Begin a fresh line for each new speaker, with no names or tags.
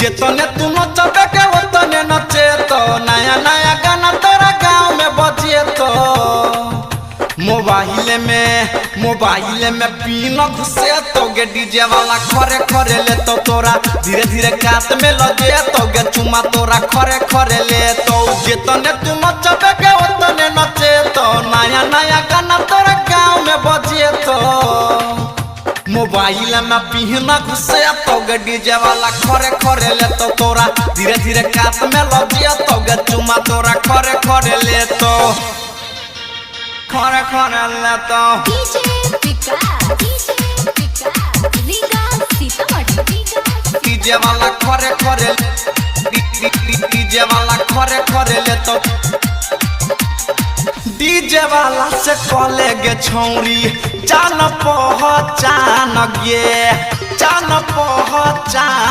जेतने तू नचबे के उतने नचे तो नया नया गाना तोरा गाँव में बजे तो मोबाइल में पीन घुसे तो गे डीजे वाला खरे खरे ले तो तोरा धीरे धीरे कात में लगे तो गे चुमा तोरा खरे खरे ले तो जेतने तू नचबे के उतने नचे तो नया नया गाना तोरा गाँव में बजे तो मोबाइल में पीना घुसे तो गे डीजे वाला खरे खरे ले तो तोरा धीरे धीरे कात में लगे तो गे चुमा तोरा खरे खरे ले तो खरे खरे ले तो डीजे वाला खरे खरे डीजे वाला खरे खरे ले तो डीजे वाला से कॉले गे छौरी जान पहचान गे जान पहचान